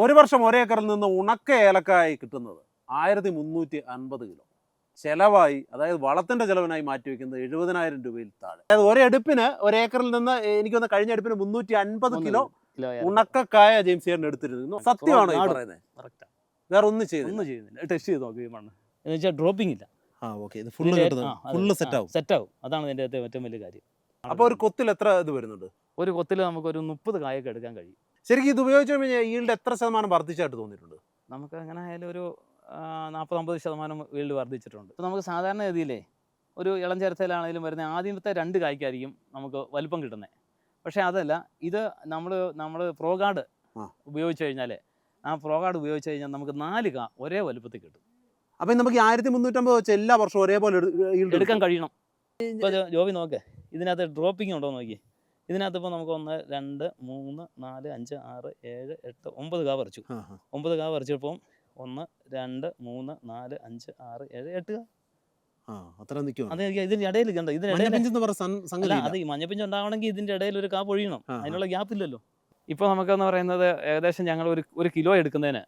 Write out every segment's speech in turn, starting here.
ഒരു വർഷം ഒരേക്കറിൽ നിന്ന് ഉണക്ക ഏലക്കായി കിട്ടുന്നത് 1350 കിലോ. ചെലവായി, അതായത് വളത്തിൻ്റെ ചെലവിനായി മാറ്റിവെക്കുന്നത് 70,000 രൂപയിൽ താഴെ. അതായത് ഒരെടുപ്പിന് ഒരേക്കറിൽ നിന്ന് എനിക്കൊന്ന് കഴിഞ്ഞ എടുപ്പിന് 350 കിലോ ഉണക്കക്കായ ജെയിംസ് ചേട്ടൻ എടുത്തിരുന്നു. സത്യമാണോ ഈ പറയുന്നത്? വേറെ ഒന്നും ചെയ്യുന്നില്ല. ടെസ്റ്റ് ചെയ്ത് നോക്കി മണ്ണ് എന്ന് വെച്ചാൽ ഡ്രോപ്പിംഗ് ഇല്ല. സെറ്റാവും. അതാണ് ഇതിൻ്റെ ഏറ്റവും വലിയ കാര്യം. അപ്പോൾ ഒരു കൊത്തിൽ എത്ര ഇത് വരുന്നുണ്ട്? ഒരു കൊത്തിൽ നമുക്കൊരു 30 കായൊക്കെ എടുക്കാൻ കഴിയും. ശരിക്കും ഇത് ഉപയോഗിച്ച് കഴിഞ്ഞാൽ ഈൽഡ് എത്ര ശതമാനം വർദ്ധിച്ചായിട്ട് തോന്നിയിട്ടുണ്ട്? നമുക്ക് എങ്ങനെ ആയാലും ഒരു 40-50% ഈൽഡ് വർദ്ധിച്ചിട്ടുണ്ട്. ഇപ്പോൾ നമുക്ക് സാധാരണ ഗതിയിലേ ഒരു ഇളം ചിരത്തയിലാണെങ്കിലും വരുന്ന ആദ്യത്തെ 2 കായ്ക്കായിരിക്കും നമുക്ക് വലിപ്പം കിട്ടുന്നത്. പക്ഷേ അതല്ല, ഇത് നമ്മൾ പ്രോഗാർഡ് ഉപയോഗിച്ച് കഴിഞ്ഞാൽ ഉപയോഗിച്ച് കഴിഞ്ഞാൽ നമുക്ക് 4 കാ ഒരേ വലുപ്പത്തിൽ കിട്ടും. അപ്പം നമുക്ക് 1350 വെച്ച് എല്ലാ വർഷവും ഒരേപോലെ എടുക്കാൻ കഴിയണം. ഇപ്പോൾ ജോബി നോക്കേ, ഇതിനകത്ത് ഡ്രോപ്പിംഗ് ഉണ്ടോ നോക്കി. ഇതിനകത്ത് ഇപ്പോൾ നമുക്ക് 1, 2, 3, 4, 5, 6, 7, 8, 9 കാ പറിച്ചു. 9 കാ പറിച്ചപ്പോൾ 1, 2, 3, 4, 5, 6, 7, 8 കാ. അത് ഇതിൻ്റെ ഇടയിൽ കണ്ടോ, അത് ഈ മഞ്ഞപ്പിഞ്ച് ഉണ്ടാവണമെങ്കിൽ ഇതിൻ്റെ ഇടയിൽ ഒരു കാ പൊഴിയണം. അതിനുള്ള ഗ്യാപ്പ് ഇല്ലല്ലോ. ഇപ്പോൾ നമുക്കെന്ന് പറയുന്നത് ഏകദേശം ഞങ്ങൾ ഒരു കിലോ എടുക്കുന്നതിന്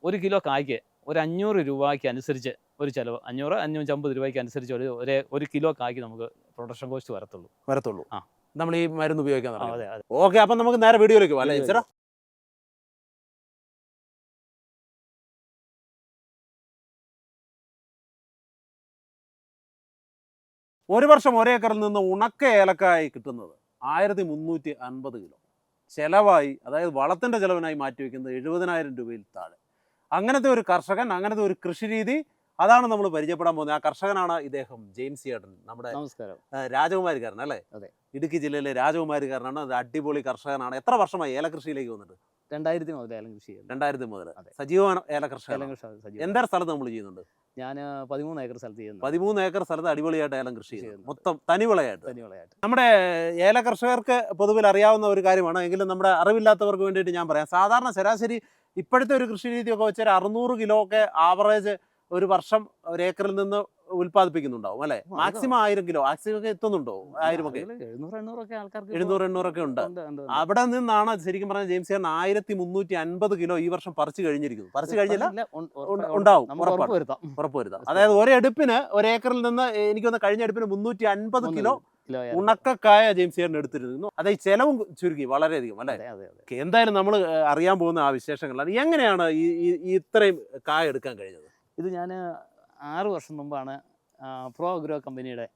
1 കിലോ കായ്ക്ക് ഒരു 500 രൂപയ്ക്ക് അനുസരിച്ച് ഒരു ചിലവ്, 500-550 രൂപയ്ക്ക് അനുസരിച്ച് ഒരു കിലോ കായ്ക്ക് നമുക്ക് പ്രൊഡക്ഷൻ കോസ്റ്റ് വരത്തുള്ളൂ. നമ്മൾ ഈ മരുന്ന് ഉപയോഗിക്കാൻ. അതെ. ഓക്കെ, അപ്പം നമുക്ക് നേരെ വീഡിയോയിലേക്ക് പോകാം അല്ലേ ചേട്ടാ? ഒരു വർഷം ഒരേക്കറിൽ നിന്ന് ഉണക്ക ഏലക്കായി കിട്ടുന്നത് 1350 കിലോ. ചെലവായി, അതായത് വളത്തിൻ്റെ ചെലവിനായി മാറ്റിവെക്കുന്നത് 70,000 രൂപയിൽ താഴെ. അങ്ങനത്തെ ഒരു കർഷകൻ, അങ്ങനത്തെ ഒരു കൃഷി രീതി, അതാണ് നമ്മൾ പരിചയപ്പെടാൻ പോകുന്നത്. ആ കർഷകനാണ് ഇദ്ദേഹം ജെയിംസ് ചേട്ടൻ, നമ്മുടെ രാജകുമാരിക്കാരൻ അല്ലേ? അതെ. ഇടുക്കി ജില്ലയിലെ രാജകുമാരിക്കാരനാണ്. അത് അടിപൊളി കർഷകനാണ്. എത്ര വർഷമായി ഏലകൃഷിയിലേക്ക് വന്നിട്ട്? 2000 മുതൽ ഏലകൃഷി. 2000 മുതൽ സജീവമാണ് ഏലകൃഷി. എന്താ സ്ഥലത്ത് നമ്മൾ ചെയ്യുന്നുണ്ട്? ഞാൻ 13 ഏക്കർ സ്ഥലത്ത് ചെയ്യുന്നു. 13 ഏക്കർ സ്ഥലത്ത് അടിപൊളിയായിട്ട് ഏലം കൃഷി ചെയ്യുന്നു, മൊത്തം തനിവിളയായിട്ട്. നമ്മുടെ ഏല കർഷകർക്ക് പൊതുവിൽ അറിയാവുന്ന ഒരു കാര്യമാണ്, എങ്കിലും നമ്മുടെ അറിവില്ലാത്തവർക്ക് വേണ്ടിയിട്ട് ഞാൻ പറയാം. സാധാരണ ശരാശരി ഇപ്പോഴത്തെ ഒരു കൃഷി രീതിയൊക്കെ വെച്ചാൽ 600 കിലോ ഒക്കെ ആവറേജ് ഒരു വർഷം ഒരേക്കറിൽ നിന്ന് ഉൽപ്പാദിപ്പിക്കുന്നുണ്ടാവും അല്ലേ? മാക്സിമം 1000 കിലോ ഒക്കെ എത്തുന്നുണ്ടോ? 1000 ഒക്കെ 700-800 ഒക്കെ ഉണ്ട്. അവിടെ നിന്നാണ് ശരിക്കും പറഞ്ഞാൽ ജെയിംസ് ചേട്ടൻ 1350 കിലോ ഈ വർഷം പറിച്ചു കഴിഞ്ഞിരിക്കുന്നു. പറിച്ചു കഴിഞ്ഞില്ല, ഉണ്ടാവും, ഉറപ്പുവരുത്താം. അതായത് ഒരെടുപ്പിന് ഒരേക്കറിൽ നിന്ന് എനിക്കൊന്ന് കഴിഞ്ഞ എടുപ്പിന് 350 കിലോ ഉണക്കക്കായ ജെയിംസ് ചേട്ടൻ എടുത്തിരുന്നു. അത് ഈ ചെലവും ചുരുക്കി വളരെയധികം അല്ലേ? എന്തായാലും നമ്മൾ അറിയാൻ പോകുന്ന ആ വിശേഷങ്ങളാണ്. എങ്ങനെയാണ് ഈ ഇത്രയും കായ എടുക്കാൻ കഴിഞ്ഞത്? ഇത് ഞാൻ 6 വർഷം മുമ്പാണ് പ്രോ അഗ്രോ കമ്പനിയുടെ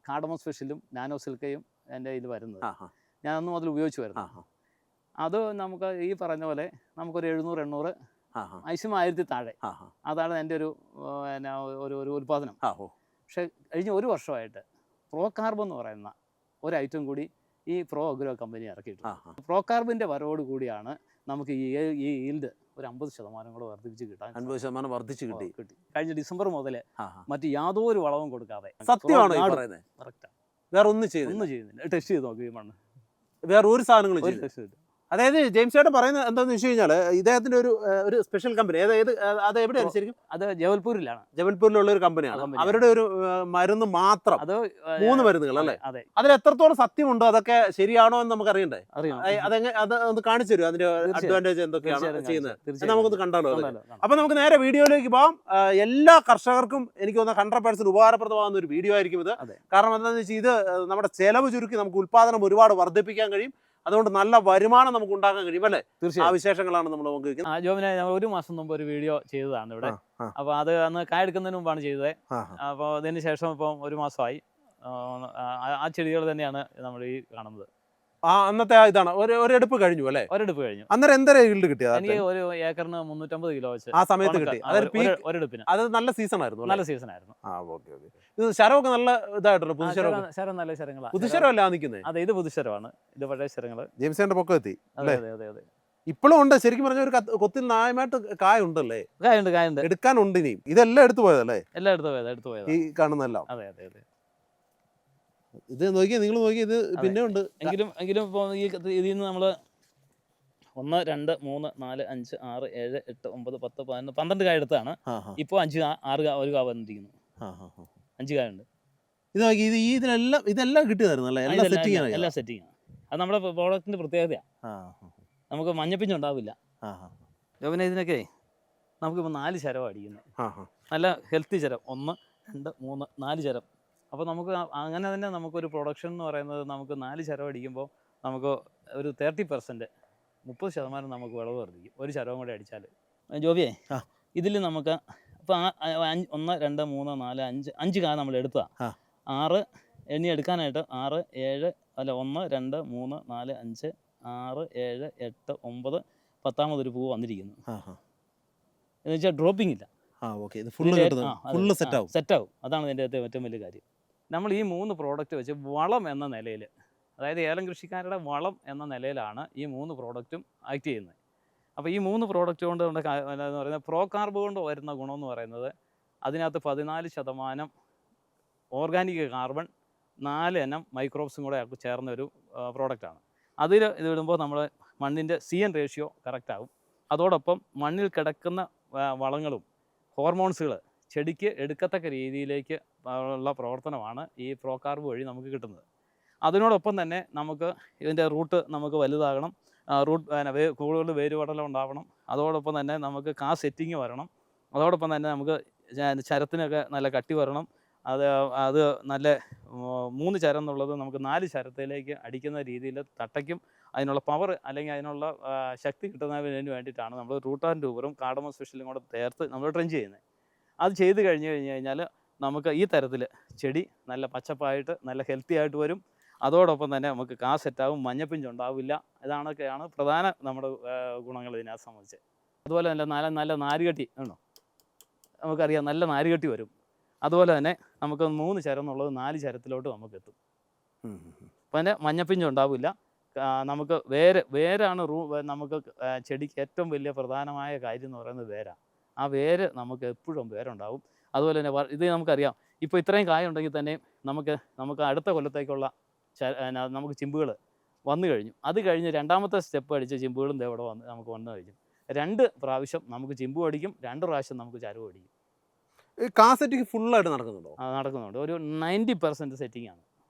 കാർഡമം സ്പെഷ്യലും നാനോ സിൽക്കയും എൻ്റെ ഇതിൽ വരുന്നത്. ഞാൻ അന്ന് മുതൽ ഉപയോഗിച്ച് വരുന്നത്. അത് നമുക്ക് ഈ പറഞ്ഞ പോലെ നമുക്കൊരു 700-800 മാക്സിമം 1000 താഴെ, അതാണ് എൻ്റെ ഒരു ഉൽപ്പാദനം. പക്ഷെ കഴിഞ്ഞ 1 വർഷമായിട്ട് പ്രോ കാർബ് എന്ന് പറയുന്ന ഒരു ഐറ്റം കൂടി ഈ പ്രോ അഗ്രോ കമ്പനി ഇറക്കിയിട്ടുണ്ട്. പ്രോ കാർബിൻ്റെ വരവോട് കൂടിയാണ് നമുക്ക് ഈ ഈൽഡ് ഒരു 50% കൂടെ വർദ്ധിപ്പിച്ച് കിട്ടാൻ. 50% വർദ്ധിച്ച് കിട്ടി. കഴിഞ്ഞ ഡിസംബർ മുതൽ മറ്റ് യാതൊരു വളവും കൊടുക്കാതെ. സത്യമാണോ? വേറെ ഒന്നും ചെയ്യുന്നില്ല. ടെസ്റ്റ് ചെയ്ത് നോക്കി മണ്ണ്, വേറെ ഒരു സാധനങ്ങളും ടെസ്റ്റ്. അതായത് ജെയിംസ് ചേട്ടൻ പറയുന്നത് എന്താണെന്ന് വെച്ച് കഴിഞ്ഞാൽ ഇദ്ദേഹത്തിന്റെ ഒരു സ്പെഷ്യൽ കമ്പനി, അത് എവിടെയാണ് ശരിക്കും? അത് ജബൽപൂരിലാണ്. ജബൽപൂരിലുള്ള ഒരു കമ്പനിയാണ്. അവരുടെ ഒരു മരുന്ന് മാത്രം, അത് 3 മരുന്നുകൾ അല്ലേ? അതിൽ എത്രത്തോളം സത്യമുണ്ടോ, അതൊക്കെ ശരിയാണോ എന്ന് നമുക്ക് അറിയണ്ടേ? അത് ഒന്ന് കാണിച്ചു തരും, അതിന്റെ അഡ്വാൻറ്റേജ് എന്തൊക്കെയാണ് ചെയ്യുന്നത് നമുക്കൊന്ന് കണ്ടാലോ? അപ്പൊ നമുക്ക് നേരെ വീഡിയോയിലേക്ക് പോകാം. എല്ലാ കർഷകർക്കും എനിക്ക് തോന്നുന്ന 100% ഉപകാരപ്രദമാകുന്ന ഒരു വീഡിയോ ആയിരിക്കും ഇത്. കാരണം എന്താണെന്ന് വെച്ചാൽ ഇത് നമ്മുടെ ചെലവ് ചുരുക്കി നമുക്ക് ഉൽപ്പാദനം ഒരുപാട് വർദ്ധിപ്പിക്കാൻ കഴിയും. അതുകൊണ്ട് നല്ല വരുമാനം നമുക്ക് ഉണ്ടാക്കാൻ കഴിയും അല്ലേ? തീർച്ചയായും. ആ വിശേഷങ്ങളാണ് നമ്മൾ നോക്കിയിരിക്കുന്നത്. ജോബിനെ 1 മാസം മുമ്പ് ഒരു വീഡിയോ ചെയ്തതാണ് ഇവിടെ. അപ്പോൾ അത് അന്ന് കായ എടുക്കുന്നതിന് മുമ്പാണ് ചെയ്തത്. അപ്പോൾ അതിന് ശേഷം ഇപ്പം 1 മാസമായി. ആ ചെടികൾ തന്നെയാണ് നമ്മൾ ഈ കാണുന്നത്. അന്നത്തെ ഇതാണ് ഒരെടുപ്പ് കഴിഞ്ഞു അല്ലേ? ഒരെടുപ്പ് കഴിഞ്ഞു. അന്നേരം എന്തര ഈൽഡ് കിട്ടിയത്? എനിക്ക് ഒരു ഏക്കറിന് 350 കിലോ വെച്ച് ആ സമയത്ത് കിട്ടി. ഒരെടുപ്പിന്. അത് നല്ല സീസൺ ആയിരുന്നു. നല്ല സീസൺ ആയിരുന്നു. ഇത് ശരമൊക്കെ നല്ല ഇതായിട്ടുള്ള ശരം നല്ല ശരങ്ങളാണ്. പുതുശരമല്ല നിൽക്കുന്നത്? അതെ, ഇത് പുതുശരമാണ്. ഇത് പഴയ ശരങ്ങള്. ജെയിംസിന്റെ പൊക്കം എത്തി. അതെ. ഇപ്പോഴും ഉണ്ട് ശരിക്കും പറഞ്ഞ ഒരു കൊത്തിൽ ന്യായമായിട്ട് കായ ഉണ്ടല്ലേ? കായുണ്ട്. എടുക്കാനുണ്ട് ഇനിയും. ഇതെല്ലാം എടുത്തു പോയതല്ലേ? എല്ലാം എടുത്തു പോയത് ഈ കാണുന്നതെല്ലാം. അതെ. ഇത് നോക്കിയേ, നിങ്ങൾ നോക്കിയേ, ഇത് പിന്നെ ഉണ്ട്. എങ്കിലും ഇപ്പോൾ ഇതിൽ നിന്ന് നമ്മൾ 1, 2, 3, 4, 5, 6, 7, 8, 9, 10, 11, 12 കായ എടുത്താണ്. ഇപ്പോൾ 5-6 ഒരു കാ വന്നിരിക്കുന്നു. 5 കായുണ്ട്. ഇത് നോക്കി, ഇതെല്ലാം കിട്ടിയതായിരുന്നു അല്ലേ? എല്ലാം സെറ്റിംഗ്. അത് നമ്മുടെ പ്രോഡക്റ്റിന്റെ പ്രത്യേകതയാണ്. നമുക്ക് മഞ്ഞപ്പിഞ്ച് ഉണ്ടാവില്ല. ജോബിനെ ഇതിനൊക്കെ നമുക്കിപ്പോൾ 4 ചരമാണ് അടിക്കുന്നത്. നല്ല ഹെൽത്തി ചരം 1, 2, 3, 4 ചരം. അപ്പോൾ നമുക്ക് അങ്ങനെ തന്നെ നമുക്കൊരു പ്രൊഡക്ഷൻ എന്ന് പറയുന്നത് നമുക്ക് 4 ചരം അടിക്കുമ്പോൾ നമുക്ക് ഒരു 30%, 30% നമുക്ക് വിളവ് വർദ്ധിക്കും ഒരു ചരവും കൂടെ അടിച്ചാൽ. ജോബിയെ ഇതിൽ നമുക്ക് ഇപ്പോൾ 1, 2, 3, 4, 5 കാ നമ്മൾ എടുത്തതാണ്. 6 എണ്ണി എടുക്കാനായിട്ട് 6, 7 അല്ല 1, 2, 3, 4, 5, 6, 7, 8, 9, 10ാമതൊരു പൂവ് വന്നിരിക്കുന്നു. എന്ന് വെച്ചാൽ ഡ്രോപ്പിംഗ് ഇല്ല. സെറ്റാവും. അതാണ് ഇതിൻ്റെ അകത്തെ ഏറ്റവും വലിയ കാര്യം. നമ്മൾ ഈ 3 പ്രോഡക്റ്റ് വെച്ച് വളം എന്ന നിലയിൽ, അതായത് ഏലം കൃഷിക്കാരുടെ വളം എന്ന നിലയിലാണ് ഈ 3 പ്രോഡക്റ്റും ആക്ട് ചെയ്യുന്നത്. അപ്പോൾ ഈ 3 പ്രോഡക്റ്റ് കൊണ്ട് എന്ന് പറയുന്നത് പ്രോ കാർബ് കൊണ്ട് വരുന്ന ഗുണമെന്ന് പറയുന്നത് അതിനകത്ത് 14% ഓർഗാനിക് കാർബൺ, 4 ഇനം മൈക്രോബ്സും കൂടെ ചേർന്ന ഒരു പ്രോഡക്റ്റാണ്. അതിൽ ഇതിടുമ്പോൾ നമ്മൾ മണ്ണിൻ്റെ CN റേഷ്യോ കറക്റ്റാകും. അതോടൊപ്പം മണ്ണിൽ കിടക്കുന്ന വളങ്ങളും ഹോർമോൺസുകൾ ചെടിക്ക് എടുക്കത്തക്ക രീതിയിലേക്ക് ഉള്ള പ്രവർത്തനമാണ് ഈ പ്രോ കാർബ് വഴി നമുക്ക് കിട്ടുന്നത്. അതിനോടൊപ്പം തന്നെ നമുക്ക് ഇതിൻ്റെ റൂട്ട് നമുക്ക് വലുതാകണം, കൂടുതൽ വേരുപടലം ഉണ്ടാവണം. അതോടൊപ്പം തന്നെ നമുക്ക് സെറ്റിങ് വരണം. അതോടൊപ്പം തന്നെ നമുക്ക് ചരത്തിനൊക്കെ നല്ല കട്ടി വരണം. അത് നല്ല 3 ചരം എന്നുള്ളത് നമുക്ക് 4 ചരത്തിലേക്ക് അടിക്കുന്ന രീതിയിൽ തട്ടയ്ക്കും അതിനുള്ള പവർ അല്ലെങ്കിൽ അതിനുള്ള ശക്തി കിട്ടുന്നതിന് വേണ്ടിയിട്ടാണ് നമ്മൾ റൂട്ട് ആൻഡ് ട്യൂബറും കാർഡമം സ്പെഷ്യലും കൂടെ ചേർത്ത് നമ്മൾ ട്രെഞ്ച് ചെയ്യുന്നത്. അത് ചെയ്ത് കഴിഞ്ഞാൽ നമുക്ക് ഈ തരത്തിൽ ചെടി നല്ല പച്ചപ്പായിട്ട് നല്ല ഹെൽത്തി ആയിട്ട് വരും. അതോടൊപ്പം തന്നെ നമുക്ക് സെറ്റാവും, മഞ്ഞപ്പിഞ്ചുണ്ടാവില്ല. ഇതാണൊക്കെയാണ് പ്രധാന നമ്മുടെ ഗുണങ്ങൾ ഇതിനെ സംബന്ധിച്ച്. അതുപോലെ തന്നെ നല്ല നാരുകട്ടി ആണോ, നമുക്കറിയാം നല്ല നാരുകട്ടി വരും. അതുപോലെ തന്നെ നമുക്ക് 3 ചരം എന്നുള്ളത് 4 ചരത്തിലോട്ട് നമുക്ക് എത്തും. അപ്പം അതിൻ്റെ മഞ്ഞപ്പിഞ്ചുണ്ടാവില്ല. നമുക്ക് വേരാണ് നമുക്ക് ചെടിക്ക് ഏറ്റവും വലിയ പ്രധാനമായ കാര്യം എന്ന് പറയുന്നത് വേരാണ്. ആ വേര് നമുക്ക് എപ്പോഴും വേരുണ്ടാവും. അതുപോലെ തന്നെ ഇത് നമുക്കറിയാം, ഇപ്പോൾ ഇത്രയും കായ ഉണ്ടെങ്കിൽ തന്നെ നമുക്ക് അടുത്ത കൊല്ലത്തേക്കുള്ള നമുക്ക് ചിമ്പുകൾ വന്നു കഴിഞ്ഞു. അത് കഴിഞ്ഞ് 2ാമത്തെ സ്റ്റെപ്പ് അടിച്ച ചിമ്പുകളും ഇവിടെ നമുക്ക് വന്നു കഴിഞ്ഞു. 2 പ്രാവശ്യം നമുക്ക് ചിമ്പും അടിക്കും, 2 പ്രാവശ്യം നമുക്ക് ചരവും അടിക്കും. സെറ്റിംഗ് ഫുള്ളായിട്ട് നടക്കുന്നുണ്ടോ? നടക്കുന്നുണ്ട്. ഒരു 90% സെറ്റിംഗ് ആണ്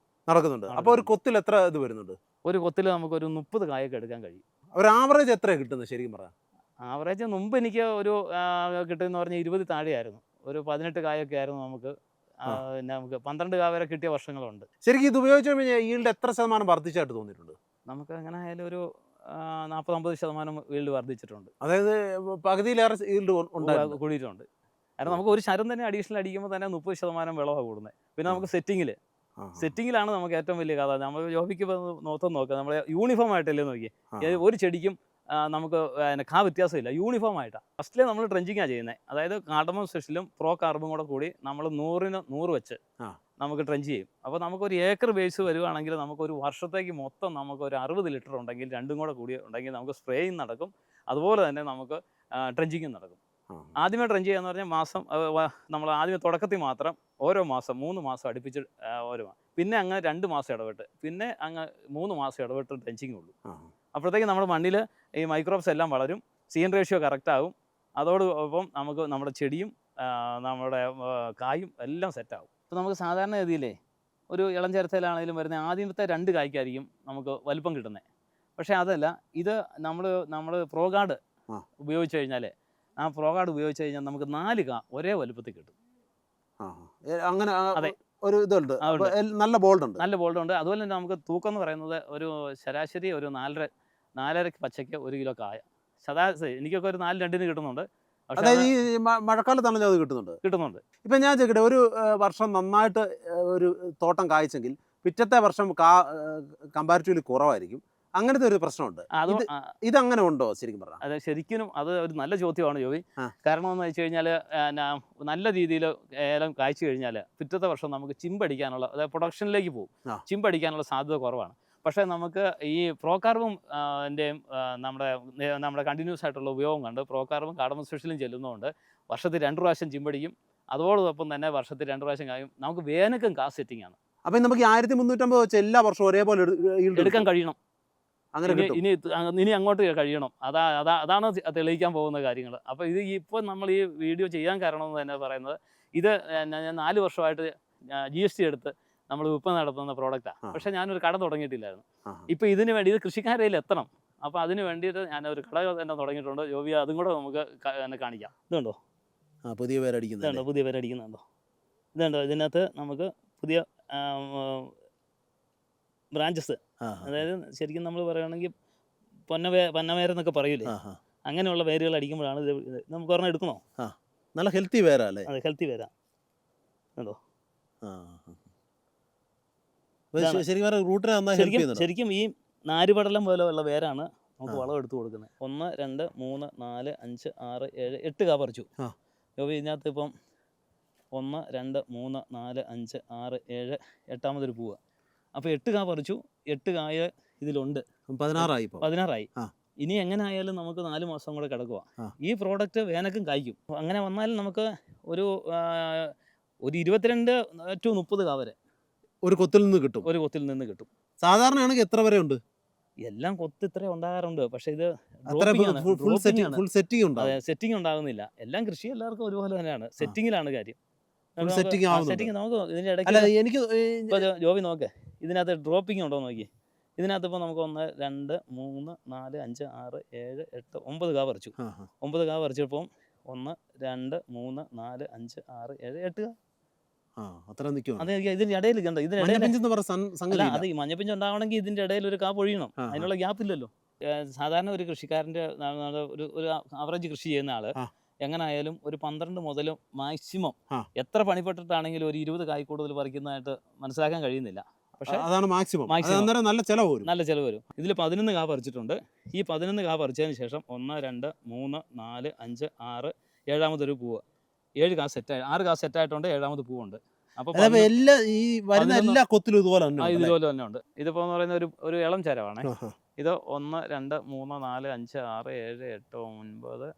നടക്കുന്നുണ്ട്. അപ്പോൾ ഒരു കൊത്തിൽ എത്ര ഇത് വരുന്നുണ്ട്? ഒരു കൊത്തിൽ നമുക്കൊരു 30 കായൊക്കെ എടുക്കാൻ കഴിയും. ഒരു ആവറേജ് എത്രയാണ് കിട്ടുന്നത് ശരിക്കും പറയാം? ആവറേജ് മുമ്പ് എനിക്ക് ഒരു കിട്ടുമെന്ന് പറഞ്ഞാൽ 20 താഴെയായിരുന്നു. ഒരു 18 കായൊക്കെ ആയിരുന്നു നമുക്ക്. പിന്നെ നമുക്ക് 12 കാ വരെ കിട്ടിയ വർഷങ്ങളുണ്ട്. ശരിക്കും ഇത് ഉപയോഗിച്ച് കഴിഞ്ഞാൽ ഈൽഡ് എത്ര ശതമാനം വർദ്ധിച്ചായിട്ട് തോന്നിയിട്ടുണ്ട്? നമുക്ക് അങ്ങനെ ആയാലും ഒരു 40-50% ഈൽഡ് വർദ്ധിച്ചിട്ടുണ്ട്. അതായത് പകുതിയിലേറെ ഈൽഡ് കൂടിയിട്ടുണ്ട്. കാരണം നമുക്ക് ഒരു ശരം തന്നെ അഡീഷണൽ അടിക്കുമ്പോൾ തന്നെ 30% വിളവാണ് കൂടുന്നത്. പിന്നെ നമുക്ക് സെറ്റിങ്ങിലാണ് നമുക്ക് ഏറ്റവും വലിയ കഥ. നമ്മൾ ജോബിക്ക് നോക്കാം, നമ്മൾ യൂണിഫോം ആയിട്ടല്ലേ നോക്കി, ഒരു ചെടിക്കും നമുക്ക് വ്യത്യാസമില്ല, യൂണിഫോം ആയിട്ടാണ്. ഫസ്റ്റിലെ നമ്മൾ ട്രെഞ്ചിങ്ങാണ് ചെയ്യുന്നത്. അതായത് കാർഡമം സ്പെഷ്യലും പ്രോ കാർബും കൂടി നമ്മൾ 100-ന് 100 വെച്ച് നമുക്ക് ട്രെഞ്ച് ചെയ്യും. അപ്പോൾ നമുക്കൊരു ഏക്കർ ബേസ് വരുവാണെങ്കിൽ നമുക്കൊരു വർഷത്തേക്ക് മൊത്തം നമുക്കൊരു 60 ലിറ്റർ ഉണ്ടെങ്കിൽ, 2ഉം കൂടി ഉണ്ടെങ്കിൽ നമുക്ക് സ്പ്രേയും നടക്കും. അതുപോലെ തന്നെ നമുക്ക് ട്രെഞ്ചിങ്ങും നടക്കും. ആദ്യമേ ട്രെഞ്ച് ചെയ്യാന്ന് പറഞ്ഞാൽ നമ്മൾ ആദ്യമേ തുടക്കത്തിൽ മാത്രം ഓരോ മാസം 3 മാസം അടുപ്പിച്ച് പിന്നെ അങ്ങ് 2 മാസം ഇടവിട്ട്, പിന്നെ അങ്ങ് 3 മാസം ഇടവിട്ട് ട്രെഞ്ചിങ് ഉള്ളൂ. അപ്പോഴത്തേക്ക് നമ്മുടെ മണ്ണിൽ ഈ മൈക്രോബ്സ് എല്ലാം വളരും, CN റേഷ്യോ കറക്റ്റ് ആകും. അതോടൊപ്പം നമുക്ക് നമ്മുടെ ചെടിയും നമ്മുടെ കായും എല്ലാം സെറ്റാകും. ഇപ്പോൾ നമുക്ക് സാധാരണ ഗതിയിലേ ഒരു ഇളം ചരത്തിലാണെങ്കിലും വരുന്ന ആദ്യത്തെ 2 കായ്ക്കായിരിക്കും നമുക്ക് വലിപ്പം കിട്ടുന്നത്. പക്ഷേ അതല്ല, ഇത് നമ്മൾ പ്രോഗാർഡ് ഉപയോഗിച്ച് കഴിഞ്ഞാൽ ഉപയോഗിച്ച് കഴിഞ്ഞാൽ നമുക്ക് 4 കാ ഒരേ വലുപ്പത്തിൽ കിട്ടും. അങ്ങനെ ഒരു ഇതുണ്ട്, നല്ല ബോൾഡ് ഉണ്ട്. അതുപോലെ തന്നെ നമുക്ക് തൂക്കം എന്ന് പറയുന്നത് ഒരു ശരാശരി ഒരു 4.5 പച്ചയ്ക്ക് 1 കിലോ കായ എനിക്കൊക്കെ ഒരു 4.2-ന് കിട്ടുന്നുണ്ട്. അതായത് ഈ മഴക്കാലത്താണെങ്കിൽ അത് കിട്ടുന്നുണ്ട്. ഇപ്പം ഞാൻ ചോദിക്കട്ടെ, ഒരു വർഷം നന്നായിട്ട് ഒരു തോട്ടം കായ്ച്ചെങ്കിൽ പിറ്റത്തെ വർഷം കമ്പാരിറ്റീവ്ലി കുറവായിരിക്കും. അങ്ങനത്തെ ഒരു പ്രശ്നമുണ്ട്. ഇതങ്ങനെ ഉണ്ടോ ശരിക്കും പറഞ്ഞാൽ? അതെ, ശരിക്കും അത് ഒരു നല്ല ചോദ്യമാണ് ജോബി. കാരണം എന്ന് വെച്ച് കഴിഞ്ഞാൽ നല്ല രീതിയിൽ ഏലം കായ്ച്ചു കഴിഞ്ഞാൽ പിറ്റത്തെ വർഷം നമുക്ക് ചിമ്പടിക്കാനുള്ള, അതായത് പ്രൊഡക്ഷനിലേക്ക് പോകും, ചിമ്പടിക്കാനുള്ള സാധ്യത കുറവാണ്. പക്ഷേ നമുക്ക് ഈ പ്രോകാർബും നമ്മുടെ കണ്ടിന്യൂസ് ആയിട്ടുള്ള ഉപയോഗം കണ്ട് പ്രോകാർബും കാർഡമം സ്പെഷ്യലും ചെല്ലുന്നതുകൊണ്ട് വർഷത്തിൽ 2 പ്രാവശ്യം ചിമ്പടിക്കും. അതോടൊപ്പം തന്നെ വർഷത്തിൽ 2 പ്രാവശ്യം കായും. നമുക്ക് വേനൽക്കും സെറ്റിംഗ് ആണ്. അപ്പം നമുക്ക് 1350 വെച്ച് എല്ലാ വർഷവും ഒരേപോലെ എടുക്കാൻ കഴിയണം. ഇനി അങ്ങോട്ട് കഴിയണം. അതാണ് തെളിയിക്കാൻ പോകുന്ന കാര്യങ്ങൾ. അപ്പോൾ ഇപ്പോൾ നമ്മൾ ഈ വീഡിയോ ചെയ്യാൻ കാരണം എന്ന് തന്നെ പറയുന്നത്, ഇത് ഞാൻ 4 വർഷമായിട്ട് GST എടുത്ത് നമ്മൾ വിൽപ്പന നടത്തുന്ന പ്രോഡക്റ്റാണ്. പക്ഷേ ഞാനൊരു കട തുടങ്ങിയിട്ടില്ലായിരുന്നു. ഇപ്പോൾ ഇതിന് വേണ്ടി ഇത് കൃഷിക്കാരയിൽ എത്തണം. അപ്പോൾ അതിന് വേണ്ടിയിട്ട് ഞാൻ ഒരു കട തന്നെ തുടങ്ങിയിട്ടുണ്ട്. ജോബി അതും കൂടെ നമുക്ക് എന്നെ കാണിക്കാം. ഇതുണ്ടോ, പുതിയ പേരടിക്കുന്നുണ്ടോ? ഇതുണ്ടോ, പുതിയ പേരടിക്കുന്നുണ്ടോ? ഇതുണ്ടോ, ഇതിനകത്ത് നമുക്ക് പുതിയ ബ്രാഞ്ചസ്, അതായത് ശരിക്കും നമ്മൾ പറയുകയാണെങ്കിൽ പന്നവേരെന്നൊക്കെ പറയൂലേ, അങ്ങനെയുള്ള വേരുകൾ അടിക്കുമ്പോഴാണ് ഇത്. നമുക്ക് ഒരെണ്ണം എടുക്കണോ? നല്ല ഹെൽത്തി വേരാ അല്ലേ? അതെ, ഹെൽത്തി വേരാ. കണ്ടോ, ശരിക്കും ഈ നാരുപടലം പോലെയുള്ള വേരാണ് നമുക്ക് വളം എടുത്തു കൊടുക്കുന്നത്. 1 2 3 4 5 6 7 8 കാ പറിച്ചു. ജോബി ഇതിനകത്ത് ഇപ്പം 1 2 3 4 5 6 7 8ാമതൊരു പൂവ്. അപ്പോൾ 8 കാ പറിച്ചു. 8 കായ ഇതിലുണ്ട്. 16ആയി. ഇനി എങ്ങനെ ആയാലും നമുക്ക് 4 മാസം കൂടെ കിടക്കുക. ഈ പ്രോഡക്റ്റ് വേനൽക്കും കായ്ക്കും. അങ്ങനെ വന്നാലും നമുക്ക് ഒരു 22 to 30 കാ വരെ ഒരു കൊത്തിൽ നിന്ന് കിട്ടും. സാധാരണയാണെങ്കിൽ എത്ര വരെ ഉണ്ട്? എല്ലാം കൊത്ത് ഇത്ര ഉണ്ടാകാറുണ്ട്. പക്ഷെ ഇത് സെറ്റിംഗ് ഉണ്ടാകുന്നില്ല. എല്ലാം കൃഷി എല്ലാവർക്കും ഒരുപോലെ തന്നെയാണ്. സെറ്റിങ്ങിലാണ് കാര്യം. സെറ്റിംഗ് നമുക്ക് ഇതിന്റെ ഇടയ്ക്ക് ജോബി നോക്കേ, ഇതിനകത്ത് ഡ്രോപ്പിംഗ് ഉണ്ടോ നോക്കി. ഇതിനകത്ത് ഇപ്പോൾ നമുക്ക് 1 2 3 4 5 6 7 8 9 കാ പറിച്ചു. 9 കാ പറിച്ചപ്പോൾ 1 2 3 4 5 6 7 8 കാ. അതെ, ഇതിന്റെ ഇടയിൽ കണ്ടോ, അത് ഈ മഞ്ഞപ്പിഞ്ച് ഉണ്ടാവണമെങ്കിൽ ഇതിന്റെ ഇടയിൽ ഒരു കാ പൊഴിയണം. അതിനുള്ള ഗ്യാപ്പ് ഇല്ലല്ലോ. സാധാരണ ഒരു കൃഷിക്കാരന്റെ ഒരു ആവറേജ് കൃഷി ചെയ്യുന്ന ആള് എങ്ങനായാലും ഒരു 12 മുതൽ മാക്സിമം എത്ര പണിപ്പെട്ടിട്ടാണെങ്കിലും ഒരു 20 കായ് കൂടുതൽ പറിക്കുന്നതായിട്ട് മനസ്സിലാക്കാൻ കഴിയുന്നില്ല. പക്ഷേ അതാണ് മാക്സിമം. നല്ല ചിലവ് വരും. ഇതിൽ 11 കാ പറിച്ചിട്ടുണ്ട്. ഈ 11 കാ പറിച്ചതിന് ശേഷം 1 2 3 4 5 6 7ാമതൊരു പൂവ്. 7 കാ സെറ്റായി, 6 കാ സെറ്റായിട്ടുണ്ട്. 7ാമത് പൂവുണ്ട്. അപ്പോൾ എല്ലാ കൊത്തിലും ഇതുപോലെ തന്നെ ഉണ്ട്. ഇതിപ്പോൾ എന്ന് പറയുന്ന ഒരു ഇളം ചരമാണ്. ഇത് 1 2 3 4 5 6 7 8 9 10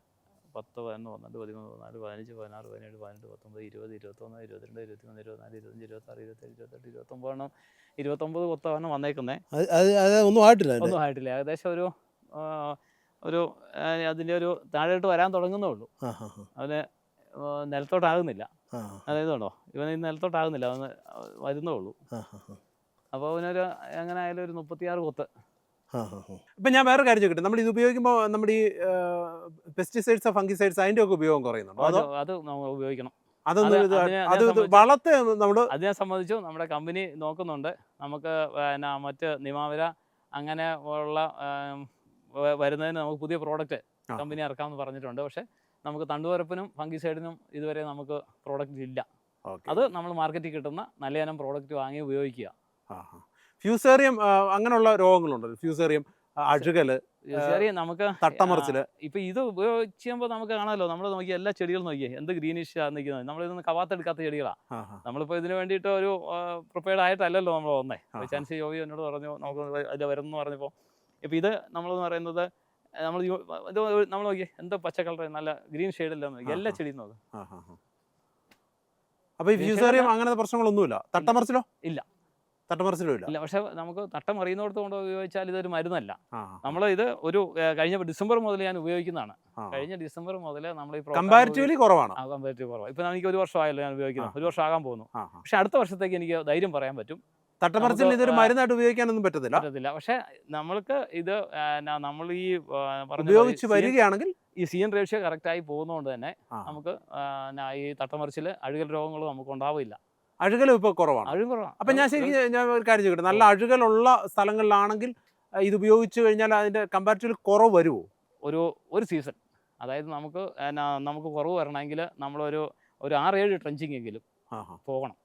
11 12 13 14 15 16 17 18 19 20 21 22 23 24 25 26 27 28 29 29 കൊത്താണ് വന്നേക്കുന്നത്. ഒന്നും ആയിട്ടില്ല. ഏകദേശം ഒരു അതിൻ്റെ ഒരു താഴോട്ട് വരാൻ തുടങ്ങുന്നേ ഉള്ളൂ. അതിന് നിലത്തോട്ടാകുന്നില്ല. അതായത് ഉണ്ടോ, ഇവന് നിലത്തോട്ടാകുന്നില്ല, അവന് വരുന്നേ ഉള്ളൂ. അപ്പോൾ അവനൊരു എങ്ങനെ ആയാലും ഒരു 36 കൊത്ത്. ഇപ്പം ഞാൻ വേറെ കാര്യം ചോദിക്കട്ടെ, നമ്മൾ ഇത് ഉപയോഗിക്കുമ്പോൾ നമ്മുടെ ഈ പെസ്റ്റിസൈഡ്സ് ഫംഗിസൈഡ്സ് അതിൻ്റെ ഒക്കെ ഉപയോഗം കുറയുന്നുണ്ടോ? അത് നമ്മൾ ഉപയോഗിക്കണം. വളത്തെ നമ്മൾ അതിനെ സംബന്ധിച്ചു നമ്മുടെ കമ്പനി നോക്കുന്നുണ്ട്. നമുക്ക് മറ്റ് നിമാവര അങ്ങനെ ഉള്ള വരുന്നതിന് നമുക്ക് പുതിയ പ്രോഡക്റ്റ് കമ്പനി ഇറക്കാമെന്ന് പറഞ്ഞിട്ടുണ്ട്. പക്ഷേ നമുക്ക് തണ്ടുവരപ്പിനും ഫംഗിസൈഡിനും ഇതുവരെ നമുക്ക് പ്രോഡക്റ്റ് ഇല്ല. അത് നമ്മൾ മാർക്കറ്റിൽ കിട്ടുന്ന നല്ല ഇനം പ്രോഡക്റ്റ് വാങ്ങി ഉപയോഗിക്കുക. ഫ്യൂസേറിയം അങ്ങനെയുള്ള രോഗങ്ങളുണ്ടല്ലോ, ഫ്യൂസേറിയം, അഴുകല്, നമുക്ക് തട്ടമറിച്ചില്. ഇപ്പൊ ഇത് ഉപയോഗിക്കുമ്പോൾ നമുക്ക് കാണാമല്ലോ, നമ്മൾ നോക്കി എല്ലാ ചെടികളും നോക്കിയേ എന്ത് ഗ്രീനിഷ് നിൽക്കുന്നത്. നമ്മളിതൊന്നും കവാത്തെടുക്കാത്ത ചെടികളാണ്. നമ്മളിപ്പോൾ ഇതിന് വേണ്ടിയിട്ട് ഒരു പ്രിപ്പയർഡ് ആയിട്ടല്ലല്ലോ നമ്മൾ വന്നേ. ചാൻസ് ജോബി എന്നോട് പറഞ്ഞു നമുക്ക് അതിൽ വരുമെന്ന് പറഞ്ഞപ്പോൾ ഇപ്പം ഇത് നമ്മളെന്ന് പറയുന്നത് നമ്മൾ നോക്കിയേ എന്താ പച്ച കളർ, നല്ല ഗ്രീൻ ഷെയ്ഡെല്ലാം നോക്കി എല്ലാ ചെടിയും നോക്കും. അപ്പോൾ ഈ ഫ്യൂസേറിയം അങ്ങനത്തെ പ്രശ്നങ്ങളൊന്നുമില്ല. തട്ടമറിച്ചിലോ? ഇല്ല. ഇല്ല. പക്ഷെ നമുക്ക് തട്ടം അറിയുന്നിടത്ത് കൊണ്ട് ഉപയോഗിച്ചാൽ ഇതൊരു മരുന്നല്ല. നമ്മൾ ഇത് ഒരു കഴിഞ്ഞ ഡിസംബർ മുതൽ ഞാൻ ഉപയോഗിക്കുന്നതാണ്. കഴിഞ്ഞ ഡിസംബർ മുതൽ നമ്മൾ ഈ കമ്പാരിറ്റീവ്ലി കുറവാണ്. ഇപ്പം എനിക്ക് 1 വർഷമായല്ലോ ഞാൻ ഉപയോഗിക്കുന്നത്. 1 വർഷം ആകാൻ പോകുന്നു. പക്ഷെ അടുത്ത വർഷത്തേക്ക് എനിക്ക് ധൈര്യം പറയാൻ പറ്റും തട്ടമറിച്ചിൽ ഇതൊരു മരുന്നായിട്ട് ഉപയോഗിക്കാനൊന്നും പറ്റത്തില്ല. പക്ഷെ നമ്മൾക്ക് ഇത് നമ്മൾ ഈ ഉപയോഗിച്ച് വരികയാണെങ്കിൽ ഈ CN റേഷ്യോ കറക്റ്റായി പോകുന്നതുകൊണ്ട് തന്നെ നമുക്ക് ഈ തട്ടമറിച്ചിൽ അഴുകൽ രോഗങ്ങൾ നമുക്ക് ഉണ്ടാവില്ല. അഴുകലും ഇപ്പോൾ കുറവാണ്. അപ്പം ഞാൻ ഒരു കാര്യം ചോദിക്കട്ടെ, നല്ല അഴുകലുള്ള സ്ഥലങ്ങളിലാണെങ്കിൽ ഇത് ഉപയോഗിച്ച് കഴിഞ്ഞാൽ അതിൻ്റെ കമ്പാരിറ്റീവ്ലി കുറവ് വരുമോ? ഒരു സീസൺ, അതായത് നമുക്ക് കുറവ് വരണമെങ്കിൽ നമ്മളൊരു 6-7 ട്രെഞ്ചിങ് എങ്കിലും പോകണം.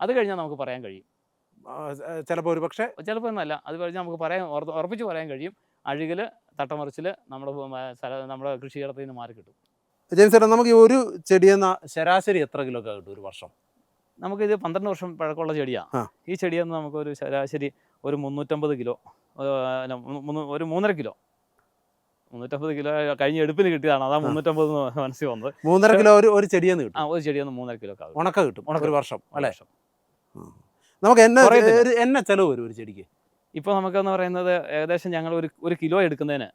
അത് കഴിഞ്ഞാൽ നമുക്ക് പറയാൻ കഴിയും. ചിലപ്പോൾ ഒന്നല്ല, അത് കഴിഞ്ഞാൽ നമുക്ക് ഉറപ്പിച്ച് പറയാൻ കഴിയും അഴുകൽ, തട്ടമറിച്ചിൽ നമ്മുടെ കൃഷിയിടത്തിൽ നിന്ന് മാറി കിട്ടും. ജെയിംസ് ചേട്ടാ, നമുക്ക് ഈ ഒരു ചെടിയെന്ന ശരാശരി എത്ര കിലോ ഒക്കെ കിട്ടും ഒരു വർഷം? നമുക്കിത് 12 വർഷം പഴക്കമുള്ള ചെടിയാണ്. ഈ ചെടിയെന്ന് നമുക്കൊരു ശരാശരി ഒരു 350 കിലോ, ഒരു 3.5 കിലോ, 350 കിലോ കഴിഞ്ഞ എടുപ്പിന് കിട്ടിയതാണ്. അതാ 350 മനസ്സിൽ വന്നത്. 3.5 കിലോ ഒരു ചെടിയെന്ന് കിട്ടും. ഒരു ചെടിയെന്ന് 3.5 കിലോ ഉണക്ക കിട്ടും ഒരു വർഷം അല്ലേ? നമുക്ക് എന്നെ ചെലവ് വരും ഒരു ചെടിക്ക്? ഇപ്പോൾ നമുക്കെന്ന് പറയുന്നത് ഏകദേശം ഞങ്ങൾ ഒരു കിലോ എടുക്കുന്നതിന്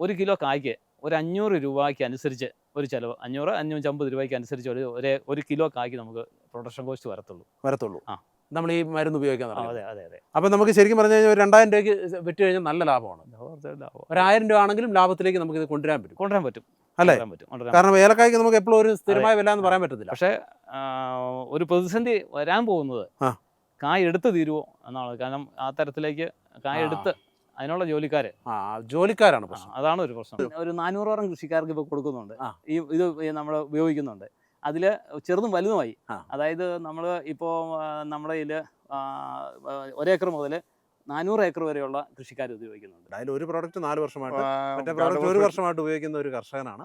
1 കിലോ കായ്ക്ക് ഒരു 500 രൂപയ്ക്ക് അനുസരിച്ച് ഒരു ചിലവ്, 500-550 രൂപയ്ക്ക് അനുസരിച്ച് ഒരു കിലോ കായ്ക്ക് നമുക്ക് പ്രൊഡക്ഷൻ കോസ്റ്റ് വരത്തുള്ളൂ. നമ്മൾ ഈ മരുന്ന് ഉപയോഗിക്കാൻ തുടങ്ങി. അതെ അതെ അതെ. അപ്പം നമുക്ക് ശരിക്കും പറഞ്ഞു കഴിഞ്ഞാൽ ഒരു 2000 രൂപയ്ക്ക് വിറ്റ് കഴിഞ്ഞാൽ നല്ല ലാഭമാണ്. ലാഭം. ഒരു 1000 രൂപ ആണെങ്കിലും ലാഭത്തിലേക്ക് നമുക്ക് ഇത് കൊണ്ടുവരാൻ പറ്റും അല്ലേ? കൊണ്ടുവരാൻ കാരണം ഏലക്കായ്ക്ക് നമുക്ക് എപ്പോഴും ഒരു സ്ഥിരമായ വില എന്ന് പറയാൻ പറ്റത്തില്ല. പക്ഷേ ഒരു പ്രതിസന്ധി വരാൻ പോകുന്നത് കായ എടുത്ത് തീരുവോ എന്നാണ്. കാരണം ആ തരത്തിലേക്ക് കായ എടുത്ത് അതിനുള്ള ജോലിക്കാരാണ് പ്രശ്നം. അതാണ് ഒരു പ്രശ്നം. ഒരു 400ഓളം കൃഷിക്കാർക്ക് ഇപ്പോൾ കൊടുക്കുന്നുണ്ട്. ഇത് നമ്മൾ ഉപയോഗിക്കുന്നുണ്ട്. അതിൽ ചെറുതും വലുതുമായി. അതായത് നമ്മൾ ഇപ്പോൾ നമ്മുടെ കയ്യിൽ 1 ഏക്കർ മുതൽ 400 ഏക്കർ വരെയുള്ള കൃഷിക്കാർ ഉപയോഗിക്കുന്നുണ്ട്. അതിൽ ഒരു പ്രോഡക്റ്റ് 4 വർഷമായിട്ട് മറ്റേ പ്രോഡക്റ്റ് 1 വർഷമായിട്ട് ഉപയോഗിക്കുന്ന ഒരു കർഷകനാണ്.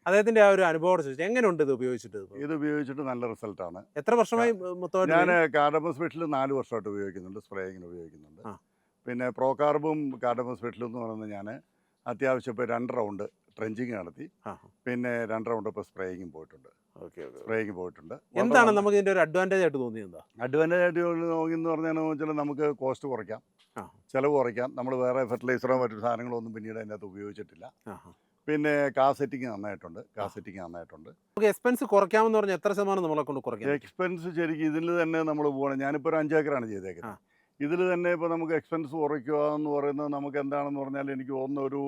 അദ്ദേഹത്തിന്റെ ആ ഒരു അനുഭവം ചോദിച്ചു, എങ്ങനെയുണ്ട് ഇത് ഉപയോഗിച്ചിട്ട്? ഇത് ഉപയോഗിച്ചിട്ട് നല്ല റിസൾട്ടാണ്. എത്ര വർഷമായി മൊത്തമായിട്ട്? ഞാൻ കാർഡമം സ്പെഷ്യൽ 4 വർഷമായിട്ട് ഉപയോഗിക്കുന്നുണ്ട്, സ്പ്രേയിങ്ങിന് ഉപയോഗിക്കുന്നുണ്ട്. പിന്നെ പ്രോകാർബും കാർഡമം സ്പെഷ്യലും എന്ന് പറയുന്നത് ഞാൻ അത്യാവശ്യം ഇപ്പോൾ 2 റൗണ്ട് ട്രെഞ്ചിങ് നടത്തി, പിന്നെ 2 റൗണ്ട് ഇപ്പോൾ സ്പ്രേയിങ്ങും പോയിട്ടുണ്ട്. എന്താണ് നമുക്ക് ഇതിന്റെ ഒരു അഡ്വാൻറ്റേജ് ആയിട്ട് തോന്നിയത്? അഡ്വാൻറ്റേജ് ആയിട്ട് നോക്കിയെന്ന് പറഞ്ഞാൽ നമുക്ക് കോസ്റ്റ് കുറയ്ക്കാം, ചിലവ് കുറയ്ക്കാം. നമ്മൾ വേറെ ഫെർട്ടിലൈസറോ മറ്റു സാധനങ്ങളോ ഒന്നും പിന്നീട് അതിനകത്ത് ഉപയോഗിച്ചിട്ടില്ല. പിന്നെ കാസെറ്റിങ് നന്നായിട്ടുണ്ട്. നമുക്ക് എക്സ്പെൻസ് കുറയ്ക്കാമെന്ന് പറഞ്ഞാൽ എത്ര ശതമാനം നമ്മളെ കൊണ്ട് കുറയ്ക്കാം? എക്സ്പെൻസ് ശരിക്കും ഇതിൽ തന്നെ നമ്മൾ പോകണം. ഞാനിപ്പോൾ ഒരു 5 ഏക്കറാണ് ചെയ്തേക്കുന്നത്. ഇതിൽ തന്നെ ഇപ്പോൾ നമുക്ക് എക്സ്പെൻസ് കുറയ്ക്കുക എന്ന് പറയുന്നത് നമുക്ക് എന്താണെന്ന് പറഞ്ഞാൽ എനിക്ക് തോന്നുന്ന ഒരു